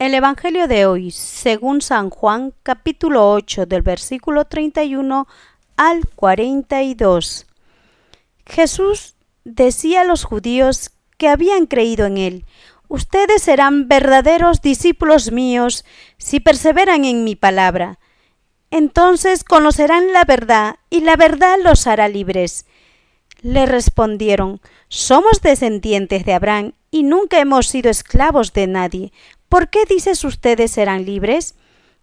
El Evangelio de hoy, según San Juan, capítulo 8, del versículo 31 al 42. Jesús decía a los judíos que habían creído en él: ustedes serán verdaderos discípulos míos si perseveran en mi palabra. Entonces conocerán la verdad y la verdad los hará libres. Le respondieron: somos descendientes de Abraham y nunca hemos sido esclavos de nadie. ¿Por qué dices ustedes serán libres?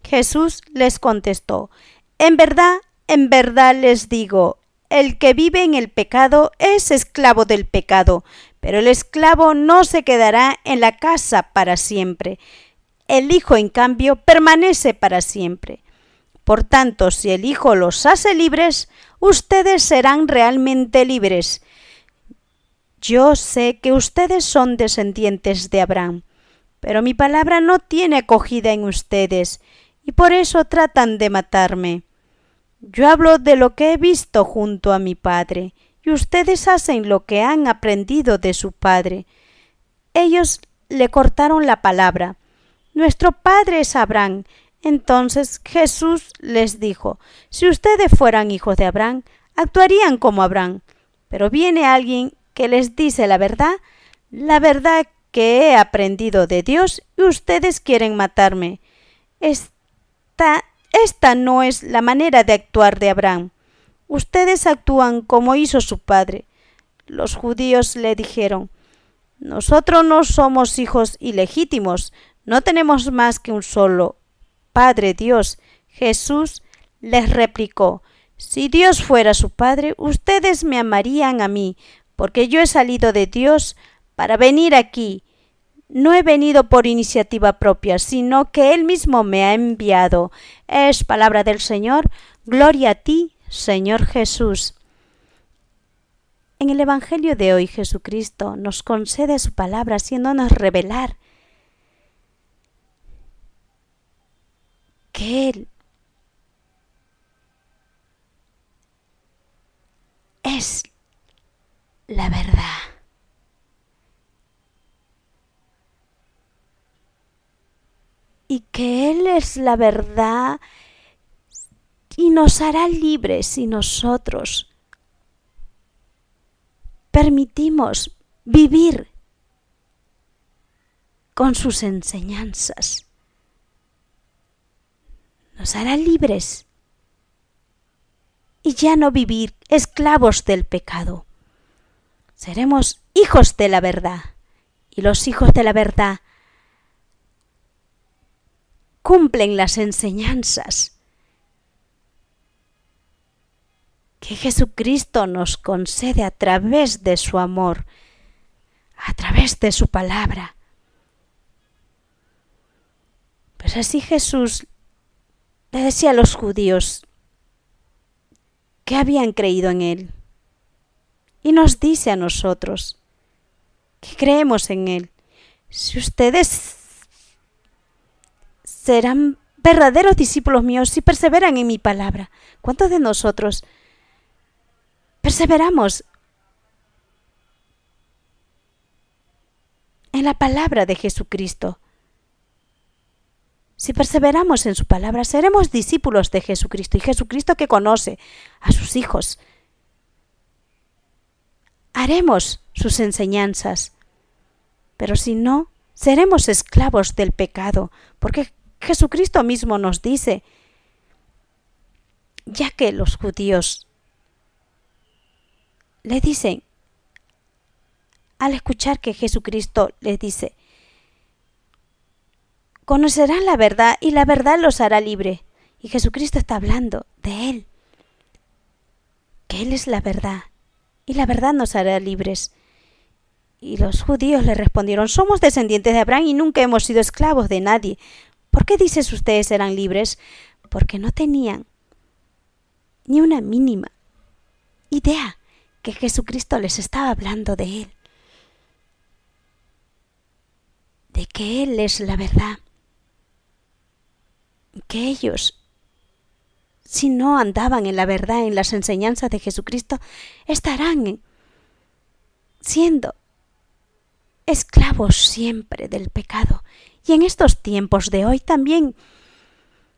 Jesús les contestó: en verdad les digo, el que vive en el pecado es esclavo del pecado, pero el esclavo no se quedará en la casa para siempre. El Hijo, en cambio, permanece para siempre. Por tanto, si el Hijo los hace libres, ustedes serán realmente libres. Yo sé que ustedes son descendientes de Abraham, pero mi palabra no tiene acogida en ustedes, y por eso tratan de matarme. Yo hablo de lo que he visto junto a mi Padre, y ustedes hacen lo que han aprendido de su padre. Ellos le cortaron la palabra: nuestro padre es Abraham. Entonces Jesús les dijo: si ustedes fueran hijos de Abraham, actuarían como Abraham. Pero viene alguien que les dice la verdad que he aprendido de Dios, y ustedes quieren matarme. Esta no es la manera de actuar de Abraham. Ustedes actúan como hizo su padre. Los judíos le dijeron: nosotros no somos hijos ilegítimos, no tenemos más que un solo Padre, Dios. Jesús les replicó: si Dios fuera su Padre, ustedes me amarían a mí, porque yo he salido de Dios para venir aquí. No he venido por iniciativa propia, sino que Él mismo me ha enviado. Es palabra del Señor. Gloria a ti, Señor Jesús. En el Evangelio de hoy, Jesucristo nos concede su palabra, haciéndonos revelar que Él es la verdad. Y que Él es la verdad y nos hará libres si nosotros permitimos vivir con sus enseñanzas. Nos hará libres y ya no vivir esclavos del pecado. Seremos hijos de la verdad, y los hijos de la verdad cumplen las enseñanzas que Jesucristo nos concede a través de su amor, a través de su palabra. Pues así Jesús le decía a los judíos que habían creído en Él, y nos dice a nosotros que creemos en Él: si ustedes serán verdaderos discípulos míos si perseveran en mi palabra. ¿Cuántos de nosotros perseveramos en la palabra de Jesucristo? Si perseveramos en su palabra, seremos discípulos de Jesucristo, y Jesucristo, que conoce a sus hijos, haremos sus enseñanzas. Pero si no, seremos esclavos del pecado, porque Jesucristo mismo nos dice, ya que los judíos le dicen, al escuchar que Jesucristo les dice: conocerán la verdad y la verdad los hará libre. Y Jesucristo está hablando de Él, que Él es la verdad y la verdad nos hará libres. Y los judíos le respondieron: somos descendientes de Abraham y nunca hemos sido esclavos de nadie. ¿Por qué dices ustedes serán libres? Porque no tenían ni una mínima idea que Jesucristo les estaba hablando de Él, de que Él es la verdad, que ellos, si no andaban en la verdad, en las enseñanzas de Jesucristo, estarán siendo esclavos siempre del pecado. Y en estos tiempos de hoy también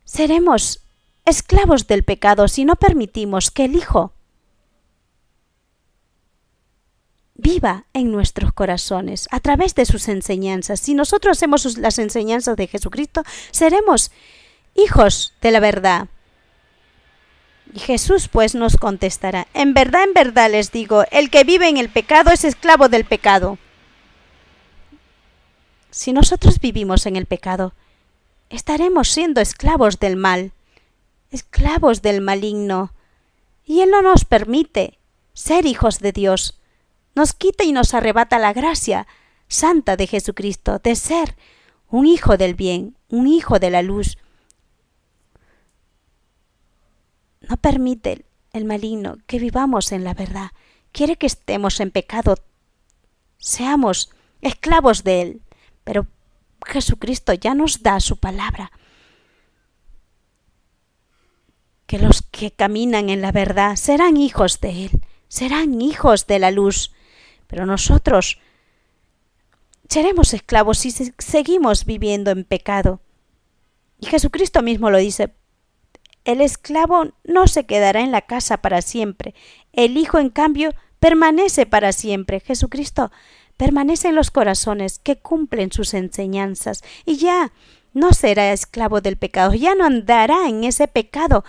seremos esclavos del pecado si no permitimos que el Hijo viva en nuestros corazones a través de sus enseñanzas. Si nosotros hacemos las enseñanzas de Jesucristo, seremos hijos de la verdad. Y Jesús pues nos contestará: en verdad les digo, el que vive en el pecado es esclavo del pecado. Si nosotros vivimos en el pecado, estaremos siendo esclavos del mal, esclavos del maligno. Y Él no nos permite ser hijos de Dios. Nos quita y nos arrebata la gracia santa de Jesucristo, de ser un hijo del bien, un hijo de la luz. No permite el maligno que vivamos en la verdad. Quiere que estemos en pecado, seamos esclavos de Él. Pero Jesucristo ya nos da su palabra, que los que caminan en la verdad serán hijos de Él, serán hijos de la luz. Pero nosotros seremos esclavos si seguimos viviendo en pecado. Y Jesucristo mismo lo dice: el esclavo no se quedará en la casa para siempre, el Hijo en cambio permanece para siempre. Jesucristo permanece en los corazones que cumplen sus enseñanzas y ya no será esclavo del pecado, ya no andará en ese pecado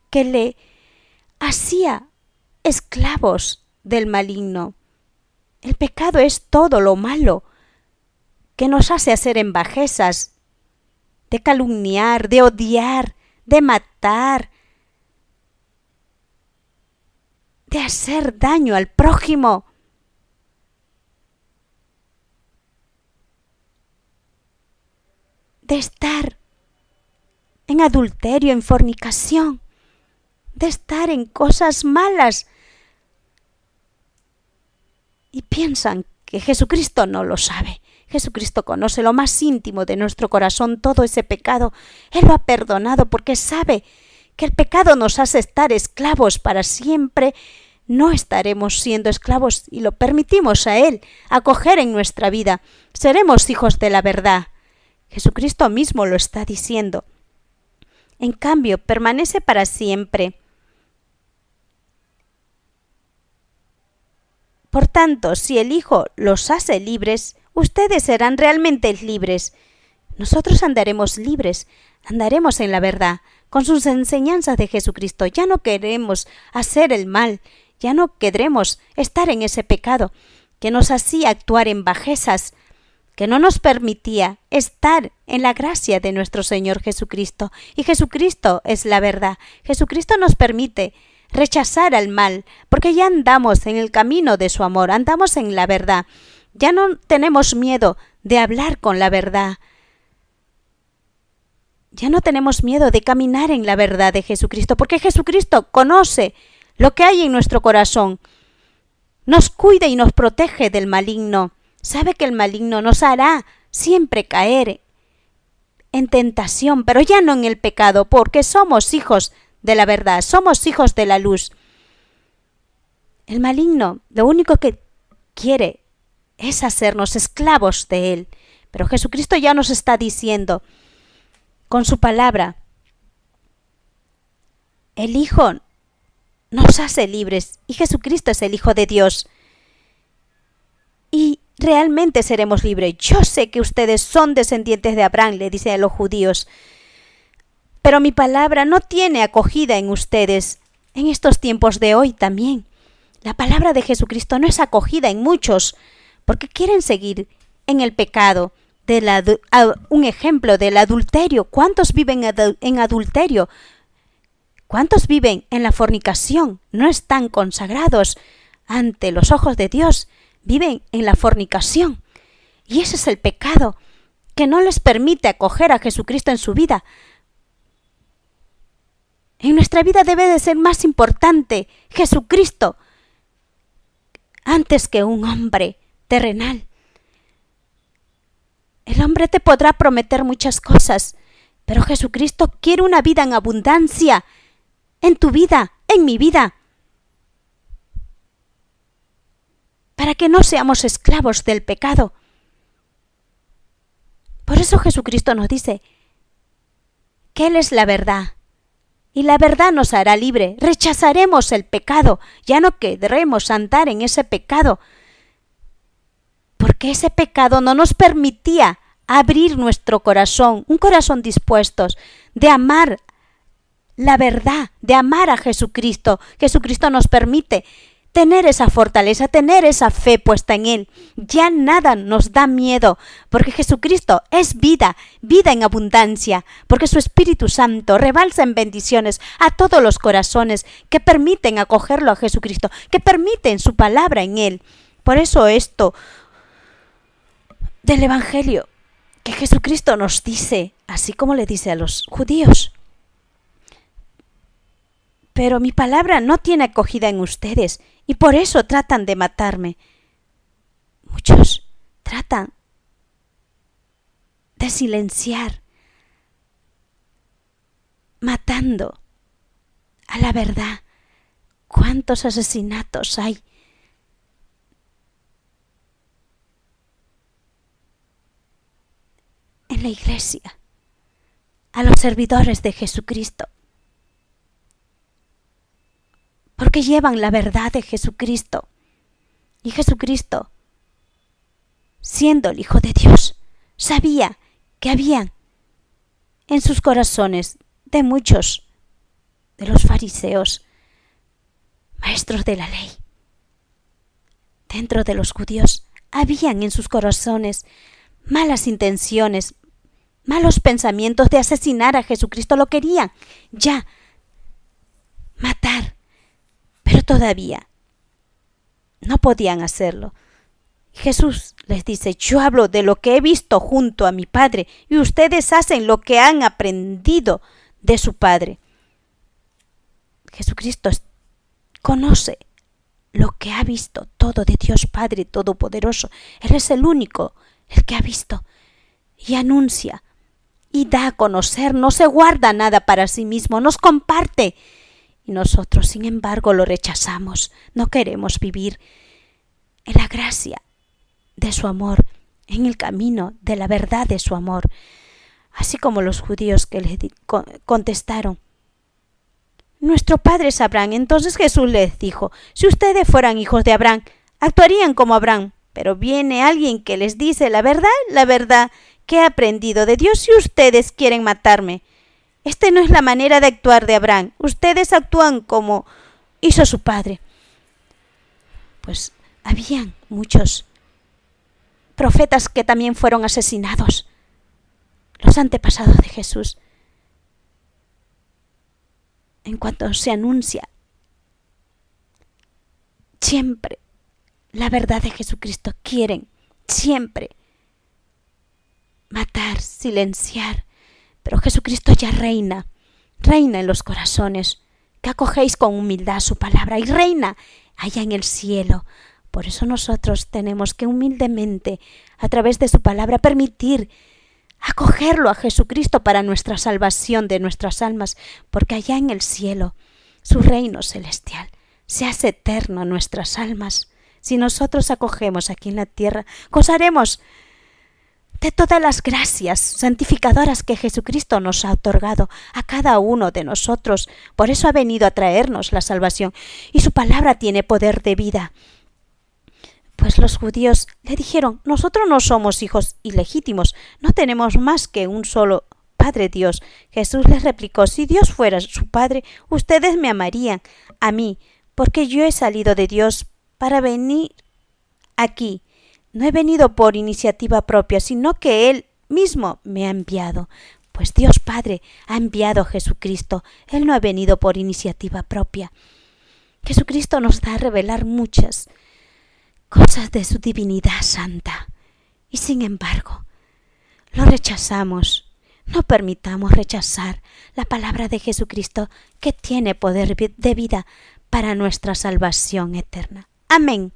que le hacía esclavos del maligno. El pecado es todo lo malo que nos hace hacer en bajezas, de calumniar, de odiar, de matar, de hacer daño al prójimo. De estar en adulterio, en fornicación, de estar en cosas malas. Y piensan que Jesucristo no lo sabe. Jesucristo conoce lo más íntimo de nuestro corazón, todo ese pecado. Él lo ha perdonado porque sabe que el pecado nos hace estar esclavos para siempre. No estaremos siendo esclavos y lo permitimos a Él acoger en nuestra vida. Seremos hijos de la verdad. Jesucristo mismo lo está diciendo. En cambio, permanece para siempre. Por tanto, si el Hijo los hace libres, ustedes serán realmente libres. Nosotros andaremos libres, andaremos en la verdad, con sus enseñanzas de Jesucristo. Ya no queremos hacer el mal, ya no queremos estar en ese pecado que nos hacía actuar en bajezas, que no nos permitía estar en la gracia de nuestro Señor Jesucristo. Y Jesucristo es la verdad. Jesucristo nos permite rechazar al mal, porque ya andamos en el camino de su amor, andamos en la verdad. Ya no tenemos miedo de hablar con la verdad. Ya no tenemos miedo de caminar en la verdad de Jesucristo, porque Jesucristo conoce lo que hay en nuestro corazón. Nos cuida y nos protege del maligno. Sabe que el maligno nos hará siempre caer en tentación, pero ya no en el pecado, porque somos hijos de la verdad, somos hijos de la luz. El maligno lo único que quiere es hacernos esclavos de él, pero Jesucristo ya nos está diciendo con su palabra: el Hijo nos hace libres y Jesucristo es el Hijo de Dios. Y realmente seremos libres. Yo sé que ustedes son descendientes de Abraham, le dice a los judíos, pero mi palabra no tiene acogida en ustedes. En estos tiempos de hoy también, la palabra de Jesucristo no es acogida en muchos, porque quieren seguir en el pecado. Un ejemplo del adulterio. ¿Cuántos viven en adulterio? ¿Cuántos viven en la fornicación? No están consagrados ante los ojos de Dios. Viven en la fornicación. Y ese es el pecado que no les permite acoger a Jesucristo en su vida. En nuestra vida debe de ser más importante Jesucristo antes que un hombre terrenal. El hombre te podrá prometer muchas cosas, pero Jesucristo quiere una vida en abundancia, en tu vida, en mi vida. para que no seamos esclavos del pecado. Por eso Jesucristo nos dice que Él es la verdad y la verdad nos hará libre. Rechazaremos el pecado, ya no querremos andar en ese pecado, porque ese pecado no nos permitía abrir nuestro corazón, un corazón dispuesto de amar la verdad, de amar a Jesucristo. Jesucristo nos permite tener esa fortaleza, tener esa fe puesta en Él. Ya nada nos da miedo, porque Jesucristo es vida, vida en abundancia, porque su Espíritu Santo rebalsa en bendiciones a todos los corazones que permiten acogerlo a Jesucristo, que permiten su palabra en Él. Por eso esto del Evangelio que Jesucristo nos dice, así como le dice a los judíos: pero mi palabra no tiene acogida en ustedes y por eso tratan de matarme. Muchos tratan de silenciar, matando a la verdad. ¿Cuántos asesinatos hay? En la iglesia, a los servidores de Jesucristo, porque llevan la verdad de Jesucristo. Y Jesucristo, siendo el Hijo de Dios, sabía que habían en sus corazones de muchos de los fariseos, maestros de la ley, dentro de los judíos, habían en sus corazones malas intenciones, malos pensamientos de asesinar a Jesucristo. Lo querían ya matar, pero todavía no podían hacerlo. Jesús les dice: yo hablo de lo que he visto junto a mi Padre y ustedes hacen lo que han aprendido de su Padre. Jesucristo conoce lo que ha visto todo de Dios Padre Todopoderoso. Él es el único, el que ha visto, y anuncia y da a conocer, no se guarda nada para sí mismo, nos comparte. Y nosotros, sin embargo, lo rechazamos. No queremos vivir en la gracia de su amor, en el camino de la verdad de su amor. Así como los judíos que le contestaron: nuestro padre es Abraham. Entonces Jesús les dijo: si ustedes fueran hijos de Abraham, actuarían como Abraham. Pero viene alguien que les dice la verdad que he aprendido de Dios y ustedes quieren matarme. Esta no es la manera de actuar de Abraham. Ustedes actúan como hizo su padre. Pues habían muchos profetas que también fueron asesinados, los antepasados de Jesús. En cuanto se anuncia siempre la verdad de Jesucristo, quieren siempre matar, silenciar. Pero Jesucristo ya reina en los corazones, que acogéis con humildad su palabra, y reina allá en el cielo. Por eso nosotros tenemos que humildemente, a través de su palabra, permitir acogerlo a Jesucristo para nuestra salvación de nuestras almas, porque allá en el cielo, su reino celestial se hace eterno a nuestras almas. Si nosotros acogemos aquí en la tierra, gozaremos de todas las gracias santificadoras que Jesucristo nos ha otorgado a cada uno de nosotros. Por eso ha venido a traernos la salvación, y su palabra tiene poder de vida. Pues los judíos le dijeron: nosotros no somos hijos ilegítimos, no tenemos más que un solo Padre, Dios. Jesús les replicó: si Dios fuera su Padre, ustedes me amarían a mí, porque yo he salido de Dios para venir aquí. No he venido por iniciativa propia, sino que Él mismo me ha enviado. Pues Dios Padre ha enviado a Jesucristo. Él no ha venido por iniciativa propia. Jesucristo nos da a revelar muchas cosas de su divinidad santa. Y sin embargo, lo rechazamos. No permitamos rechazar la palabra de Jesucristo, que tiene poder de vida para nuestra salvación eterna. Amén.